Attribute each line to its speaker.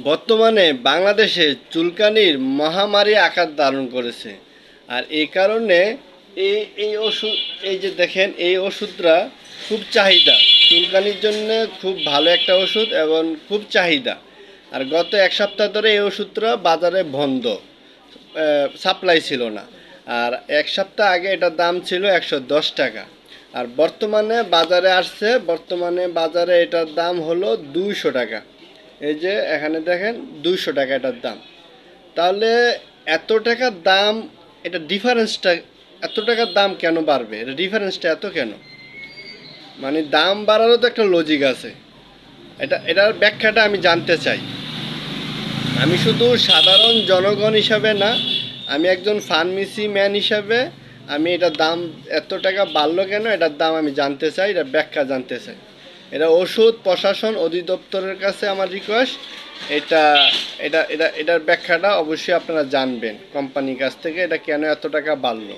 Speaker 1: বর্তমানে বাংলাদেশে চুলকানির মহামারী আকার ধারণ করেছে। আর এই কারণে এই এই ওষুধ, এই যে দেখেন, এই ওষুধটা খুব চাহিদা। চুলকানির জন্য খুব ভালো একটা ওষুধ এবং খুব চাহিদা। আর গত এক সপ্তাহ ধরে এই ওষুধটা বাজারে বন্ধ, সাপ্লাই ছিল না। আর এক সপ্তাহ আগে এটার দাম ছিল 110 টাকা। আর বর্তমানে বাজারে আসছে, বর্তমানে বাজারে এটার দাম হলো 200 টাকা। এই যে এখানে দেখেন, 200 টাকা এটার দাম। তাহলে এত টাকার দাম, এটা ডিফারেন্সটা, এত টাকার দাম কেন বাড়বে? এটা ডিফারেন্সটা এত কেন? মানে দাম বাড়ারও তো একটা লজিক আছে। এটার ব্যাখ্যাটা আমি জানতে চাই। আমি শুধু সাধারণ জনগণ হিসাবে না, আমি একজন ফার্মেসি ম্যান হিসাবে আমি এটার দাম এত টাকা বাড়লো কেন, এটার দাম আমি জানতে চাই, এটার ব্যাখ্যা জানতে চাই। এটা ওষুধ প্রশাসন অধিদপ্তরের কাছে আমার রিকোয়েস্ট। এটা এটার ব্যাখ্যাটা অবশ্যই আপনারা জানবেন কোম্পানির কাছ থেকে, এটা কেন এত টাকা বাড়লো।